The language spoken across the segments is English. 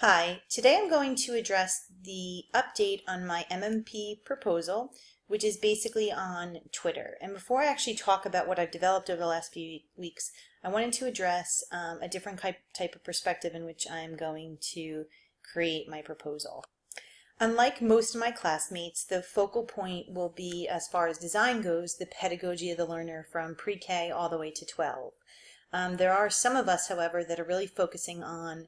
Hi, today I'm going to address the update on my MMP proposal, which is basically on Twitter. And before I actually talk about what I've developed over the last few weeks, I wanted to address a different type of perspective in which I'm going to create my proposal. Unlike most of my classmates, the focal point will be, as far as design goes, the pedagogy of the learner from pre-K all the way to 12. There are some of us, however, that are really focusing on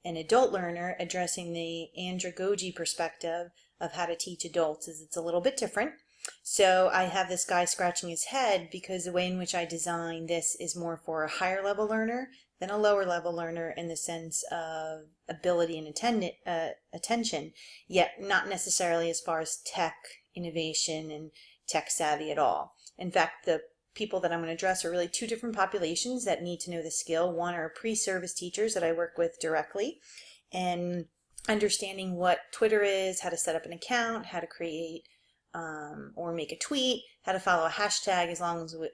an adult learner addressing the andragogy perspective of how to teach adults. Is it's a little bit different. So I have this guy scratching his head because the way in which I design this is more for a higher level learner than a lower level learner in the sense of ability and attention, yet not necessarily as far as tech innovation and tech savvy at all. In fact, the people that I'm going to address are really two different populations that need to know the skill. One are pre-service teachers that I work with directly, and understanding what Twitter is, how to set up an account, how to create or make a tweet, how to follow a hashtag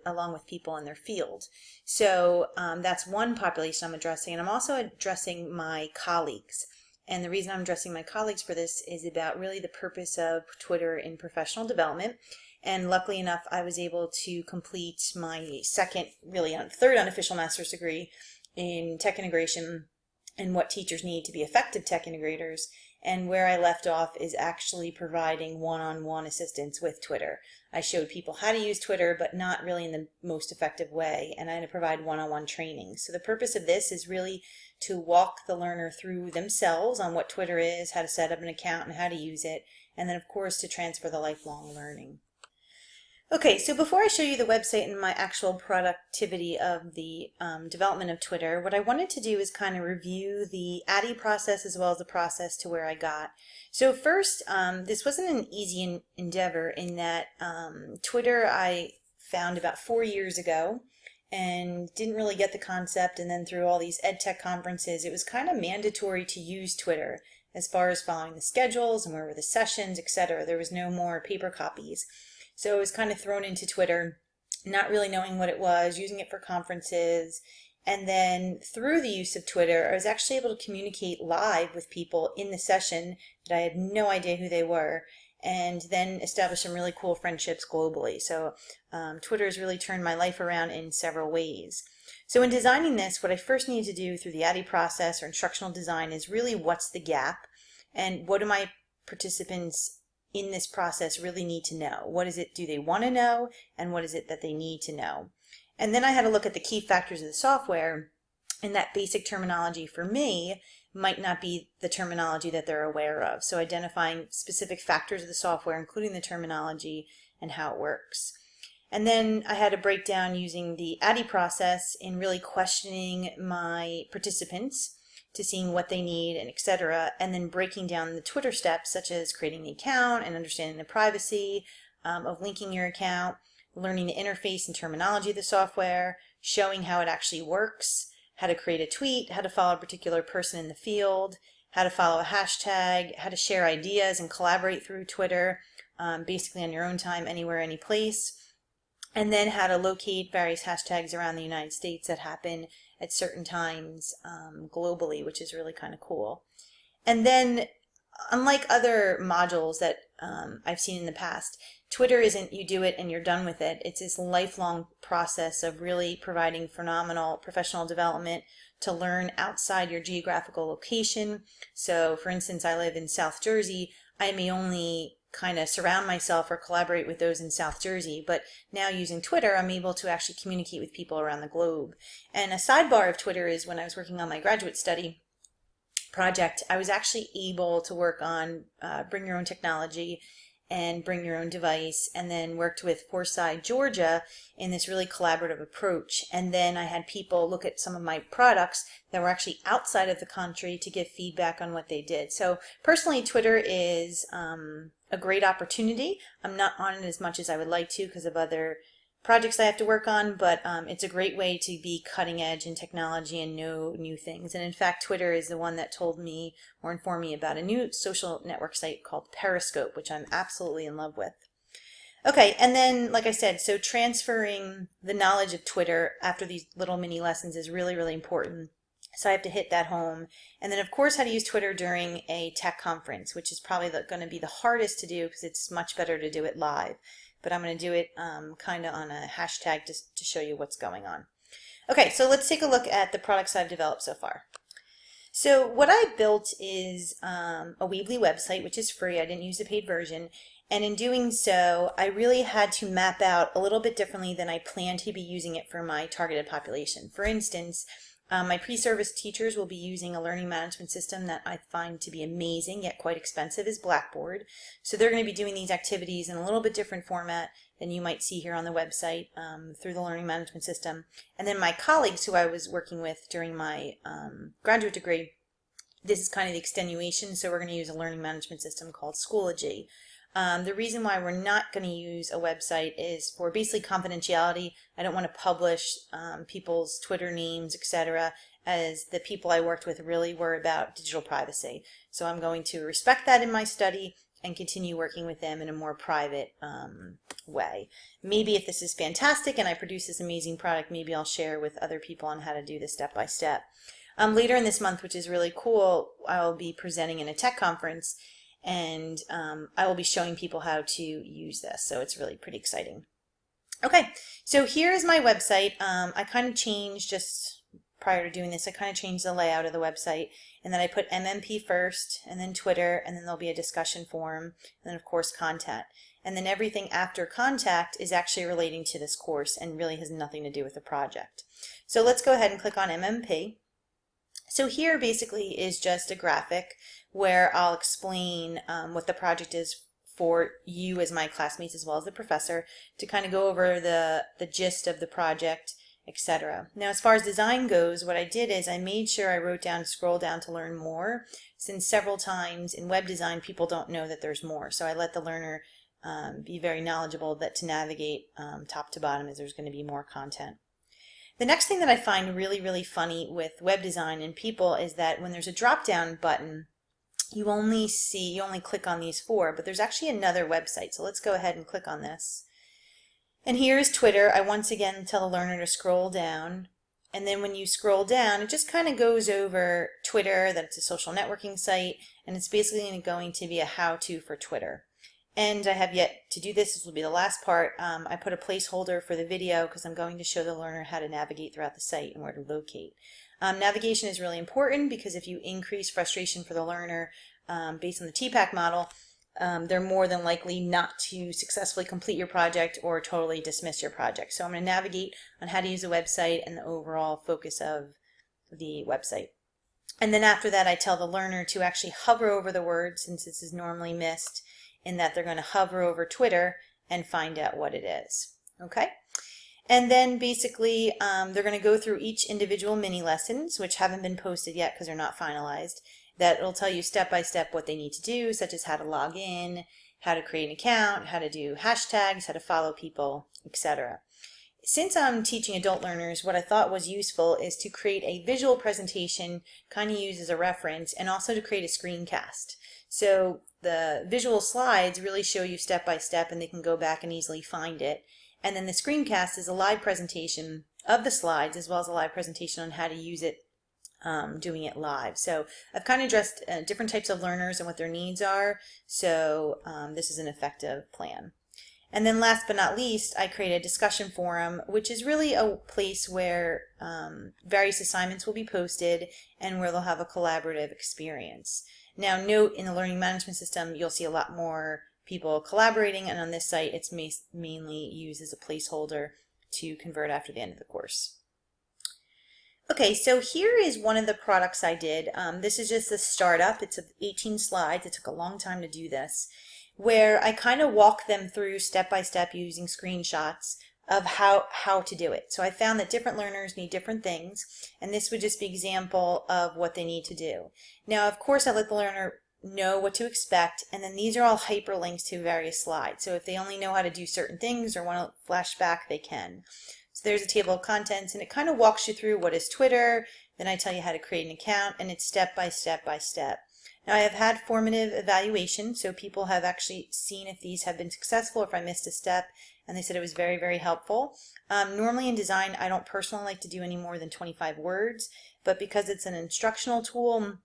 along with people in their field. So that's one population I'm addressing, and I'm also addressing my colleagues. And the reason I'm addressing my colleagues for this is about really the purpose of Twitter in professional development. And luckily enough, I was able to complete my third unofficial master's degree in tech integration and what teachers need to be effective tech integrators. And where I left off is actually providing one-on-one assistance with Twitter. I showed people how to use Twitter, but not really in the most effective way, and I had to provide one-on-one training. So the purpose of this is really to walk the learner through themselves on what Twitter is, how to set up an account, and how to use it, and then of course to transfer the lifelong learning. Okay, so before I show you the website and my actual productivity of the development of Twitter, what I wanted to do is kind of review the ADDIE process as well as the process to where I got. So first, this wasn't an easy endeavor in that Twitter I found about 4 years ago and didn't really get the concept, and then through all these ed tech conferences, it was kind of mandatory to use Twitter as far as following the schedules and where were the sessions, etc. There was no more paper copies. So I was kind of thrown into Twitter, not really knowing what it was, using it for conferences. And then through the use of Twitter, I was actually able to communicate live with people in the session that I had no idea who they were, and then establish some really cool friendships globally. So Twitter has really turned my life around in several ways. So in designing this, what I first need to do through the ADDIE process or instructional design is really what's the gap, and what do my participants in this process really need to know? What is it do they want to know, and what is it that they need to know? And then I had to look at the key factors of the software, and that basic terminology for me might not be the terminology that they're aware of. So identifying specific factors of the software, including the terminology and how it works. And then I had to break down using the ADDIE process in really questioning my participants to seeing what they need and etc., and then breaking down the Twitter steps such as creating the account and understanding the privacy of linking your account, learning the interface and terminology of the software, showing how it actually works, how to create a tweet, how to follow a particular person in the field, how to follow a hashtag, how to share ideas and collaborate through Twitter, basically on your own time, anywhere, any place, and then how to locate various hashtags around the United States that happen at certain times globally, which is really kind of cool. And then, unlike other modules that I've seen in the past, Twitter isn't you do it and you're done with it. It's this lifelong process of really providing phenomenal professional development to learn outside your geographical location. So, for instance, I live in South Jersey. I may only kind of surround myself or collaborate with those in South Jersey, but now using Twitter I'm able to actually communicate with people around the globe. And a sidebar of Twitter is when I was working on my graduate study project, I was actually able to work on bring your own technology and bring your own device, and then worked with Forsyth, Georgia in this really collaborative approach. And then I had people look at some of my products that were actually outside of the country to give feedback on what they did. So personally, Twitter is a great opportunity. I'm not on it as much as I would like to because of other projects I have to work on, but it's a great way to be cutting edge in technology and know new things. And in fact, Twitter is the one that told me or informed me about a new social network site called Periscope, which I'm absolutely in love with. Okay, and then, like I said, so transferring the knowledge of Twitter after these little mini lessons is really, really important. So I have to hit that home. And then of course how to use Twitter during a tech conference, which is probably going to be the hardest to do because it's much better to do it live. But I'm going to do it kind of on a hashtag to show you what's going on. Okay, so let's take a look at the products I've developed so far. So what I built is a Weebly website, which is free. I didn't use the paid version. And in doing so, I really had to map out a little bit differently than I planned to be using it for my targeted population. For instance, my pre-service teachers will be using a learning management system that I find to be amazing, yet quite expensive, is Blackboard. So they're going to be doing these activities in a little bit different format than you might see here on the website through the learning management system. And then my colleagues who I was working with during my graduate degree, this is kind of the extenuation, so we're going to use a learning management system called Schoology. The reason why we're not going to use a website is for basically confidentiality. I don't want to publish people's Twitter names, etc., as the people I worked with really were about digital privacy. So I'm going to respect that in my study and continue working with them in a more private way. Maybe if this is fantastic and I produce this amazing product, maybe I'll share with other people on how to do this step by step. Later in this month, which is really cool, I'll be presenting in a tech conference, and I will be showing people how to use this, so it's really pretty exciting. Okay, so here is my website. I kind of changed, just prior to doing this, I kind of changed the layout of the website, and then I put MMP first, and then Twitter, and then there'll be a discussion forum, and then of course contact. And then everything after contact is actually relating to this course and really has nothing to do with the project. So let's go ahead and click on MMP. So here basically is just a graphic where I'll explain what the project is for you as my classmates as well as the professor, to kind of go over the gist of the project, etc. Now as far as design goes, what I did is I made sure I wrote down, scroll down to learn more, since several times in web design people don't know that there's more. So I let the learner be very knowledgeable that to navigate top to bottom as there's going to be more content. The next thing that I find really, really funny with web design and people is that when there's a drop-down button, you only click on these four, but there's actually another website. So let's go ahead and click on this. And here's Twitter. I once again tell the learner to scroll down. And then when you scroll down, it just kind of goes over Twitter, that it's a social networking site, and it's basically going to be a how-to for Twitter. And I have yet to do this. This will be the last part. I put a placeholder for the video because I'm going to show the learner how to navigate throughout the site and where to locate. Navigation is really important because if you increase frustration for the learner based on the TPAC model, they're more than likely not to successfully complete your project or totally dismiss your project. So I'm going to navigate on how to use the website and the overall focus of the website. And then after that, I tell the learner to actually hover over the word, since this is normally missed, in that they're going to hover over Twitter and find out what it is. Okay? And then basically they're going to go through each individual mini lessons, which haven't been posted yet because they're not finalized. That will tell you step by step what they need to do, such as how to log in, how to create an account, how to do hashtags, how to follow people, etc. Since I'm teaching adult learners, what I thought was useful is to create a visual presentation, kind of use as a reference, and also to create a screencast. So the visual slides really show you step by step, and they can go back and easily find it. And then the screencast is a live presentation of the slides, as well as a live presentation on how to use it, doing it live. So I've kind of addressed different types of learners and what their needs are, so this is an effective plan. And then last but not least, I create a discussion forum, which is really a place where various assignments will be posted and where they'll have a collaborative experience. Now note, in the learning management system, you'll see a lot more people collaborating, and on this site it's mainly used as a placeholder to convert after the end of the course. Okay, so here is one of the products I did. This is just a startup. It's 18 slides. It took a long time to do this, where I kind of walk them through step by step using screenshots of how to do it. So I found that different learners need different things, and this would just be an example of what they need to do. Now, of course, I let the learner know what to expect, and then these are all hyperlinks to various slides. So if they only know how to do certain things or want to flash back, they can. So there's a table of contents, and it kind of walks you through what is Twitter, then I tell you how to create an account, and it's step by step by step. Now, I have had formative evaluation, so people have actually seen if these have been successful, or if I missed a step, and they said it was very, very helpful. Normally in design, I don't personally like to do any more than 25 words, but because it's an instructional tool,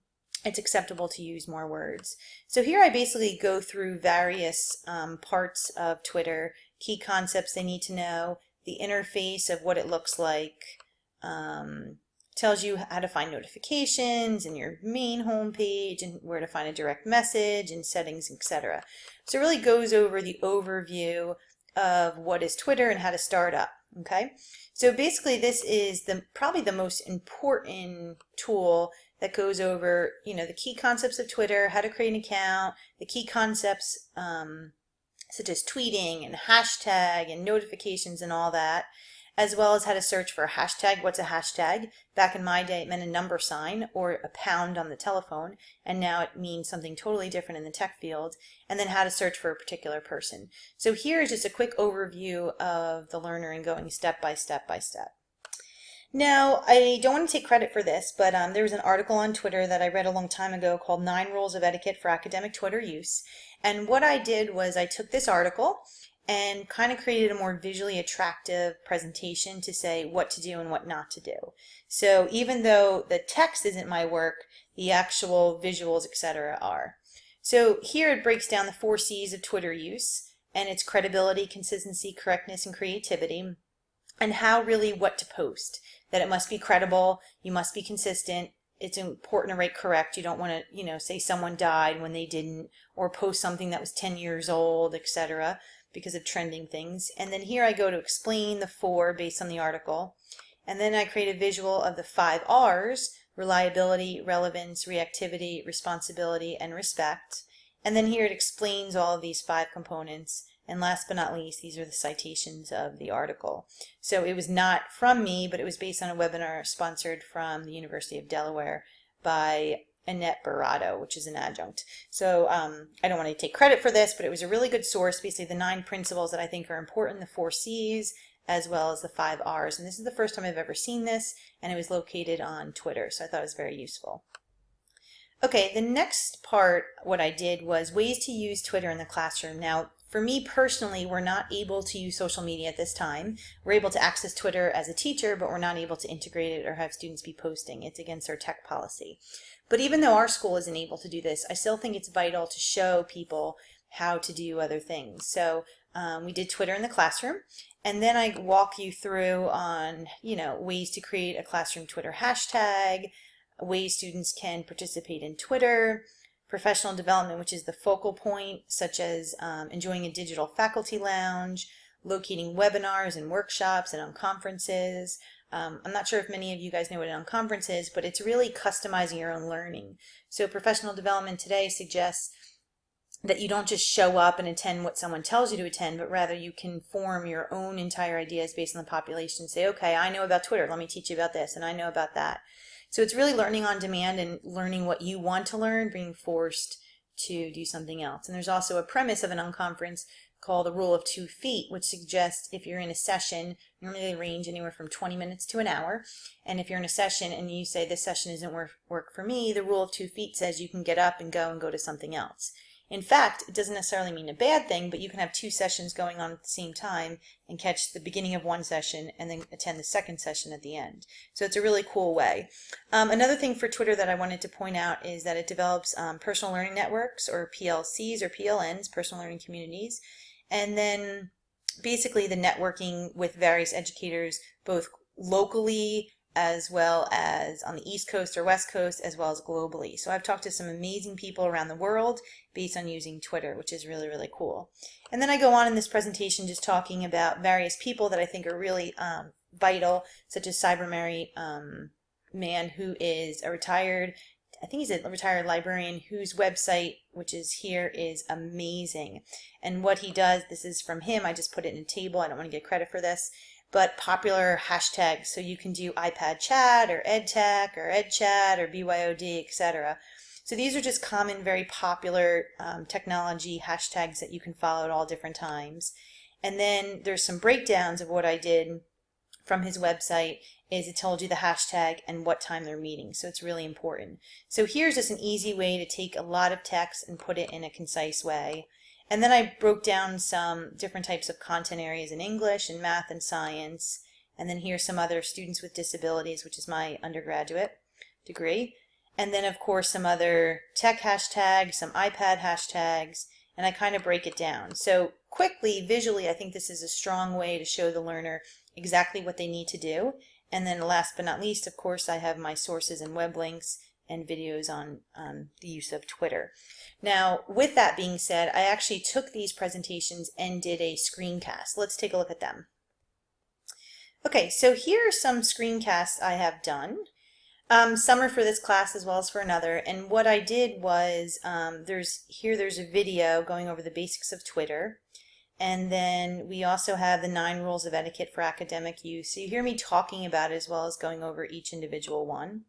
it's acceptable to use more words. So here I basically go through various parts of Twitter, key concepts they need to know, the interface of what it looks like, tells you how to find notifications and your main homepage and where to find a direct message and settings, etc. So it really goes over the overview of what is Twitter and how to start up. Okay, so basically this is probably the most important tool that goes over, the key concepts of Twitter, how to create an account, the key concepts such as tweeting and hashtag and notifications and all that, as well as how to search for a hashtag. What's a hashtag? Back in my day, it meant a number sign or a pound on the telephone, and now it means something totally different in the tech field, and then how to search for a particular person. So here is just a quick overview of the learner and going step by step by step. Now, I don't want to take credit for this, but there was an article on Twitter that I read a long time ago called 9 Rules of Etiquette for Academic Twitter Use. And what I did was I took this article and kind of created a more visually attractive presentation to say what to do and what not to do. So even though the text isn't my work, the actual visuals, etc. are. So here it breaks down the 4 C's of Twitter use, and it's credibility, consistency, correctness, and creativity, and how really what to post. That it must be credible, you must be consistent, it's important to write correct. You don't want to, say someone died when they didn't, or post something that was 10 years old, etc., because of trending things. And then here I go to explain the 4 based on the article. And then I create a visual of the 5 R's, reliability, relevance, reactivity, responsibility, and respect. And then here it explains all of these 5 components. And last but not least, these are the citations of the article. So it was not from me, but it was based on a webinar sponsored from the University of Delaware by Annette Barato, which is an adjunct. So I don't want to take credit for this, but it was a really good source, basically the 9 principles that I think are important, the 4 C's, as well as the 5 R's. And this is the first time I've ever seen this, and it was located on Twitter, so I thought it was very useful. Okay, the next part, what I did was ways to use Twitter in the classroom. Now, for me personally, we're not able to use social media at this time. We're able to access Twitter as a teacher, but we're not able to integrate it or have students be posting. It's against our tech policy. But even though our school isn't able to do this, I still think it's vital to show people how to do other things. So we did Twitter in the classroom, and then I walk you through on, ways to create a classroom Twitter hashtag, ways students can participate in Twitter, professional development, which is the focal point, such as enjoying a digital faculty lounge, locating webinars and workshops and on conferences. I'm not sure if many of you guys know what an on-conference is, but it's really customizing your own learning. So professional development today suggests that you don't just show up and attend what someone tells you to attend, but rather you can form your own entire ideas based on the population and say, okay, I know about Twitter, let me teach you about this, and I know about that. So it's really learning on demand and learning what you want to learn, being forced to do something else. And there's also a premise of an unconference called the rule of 2 feet, which suggests if you're in a session, normally they range anywhere from 20 minutes to an hour, and if you're in a session and you say this session isn't work for me, the rule of 2 feet says you can get up and go to something else. In fact, it doesn't necessarily mean a bad thing, but you can have 2 sessions going on at the same time and catch the beginning of one session and then attend the second session at the end. So it's a really cool way. Another thing for Twitter that I wanted to point out is that it develops personal learning networks, or PLCs or PLNs, personal learning communities, and then basically the networking with various educators, both locally as well as on the East Coast or West Coast, as well as globally. So I've talked to some amazing people around the world based on using Twitter, which is really, really cool. And then I go on in this presentation just talking about various people that I think are really vital, such as Cyber Mary Man, who is a retired, I think he's a retired librarian whose website, which is here, is amazing. And what he does, this is from him, I just put it in a table, I don't want to get credit for this, but popular hashtags. So you can do iPad chat or EdTech or EdChat or BYOD, etc. So these are just common, very popular technology hashtags that you can follow at all different times. And then there's some breakdowns of what I did from his website. Is it told you the hashtag and what time they're meeting, so it's really important. So here's just an easy way to take a lot of text and put it in a concise way. And then I broke down some different types of content areas in English and math and science. And then here's some other students with disabilities, which is my undergraduate. degree. And then of course some other tech hashtags, some iPad hashtags, and I kind of break it down. So quickly, visually, I think this is a strong way to show the learner exactly what they need to do. And then last but not least, of course, I have my sources and web links and videos on the use of Twitter. Now, with that being said, I actually took these presentations and did a screencast. Let's take a look at them. Okay, so here are some screencasts I have done. Some are for this class as well as for another, and what I did was there's a video going over the basics of Twitter, and then we also have the 9 rules of etiquette for academic use. So you hear me talking about it as well as going over each individual one.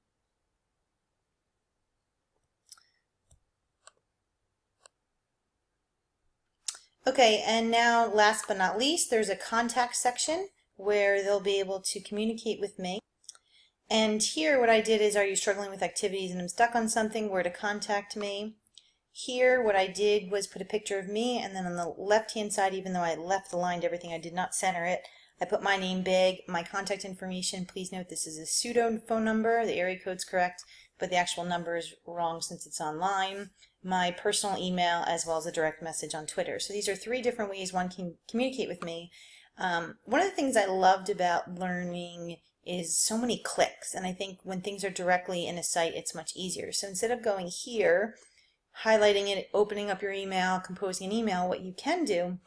Okay, and now last but not least, there's a contact section where they'll be able to communicate with me. And here what I did is, are you struggling with activities and I'm stuck on something, where to contact me. Here what I did was put a picture of me, and then on the left hand side, even though I left aligned everything, I did not center it, I put my name big, my contact information. Please note this is a pseudo phone number, the area code's correct, but the actual number is wrong since it's online. My personal email as well as a direct message on Twitter. So these are 3 different ways one can communicate with me. One of the things I loved about learning is so many clicks, and I think when things are directly in a site it's much easier. So instead of going here, highlighting it, opening up your email, composing an email, what you can do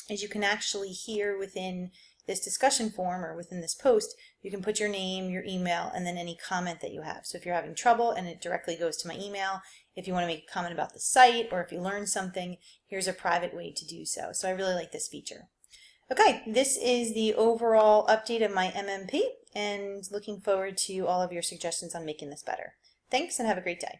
is you can actually here within this discussion forum or within this post, you can put your name, your email, and then any comment that you have. So if you're having trouble and it directly goes to my email, if you want to make a comment about the site or if you learn something, here's a private way to do so. So I really like this feature. Okay, this is the overall update of my MMP, and looking forward to all of your suggestions on making this better. Thanks and have a great day.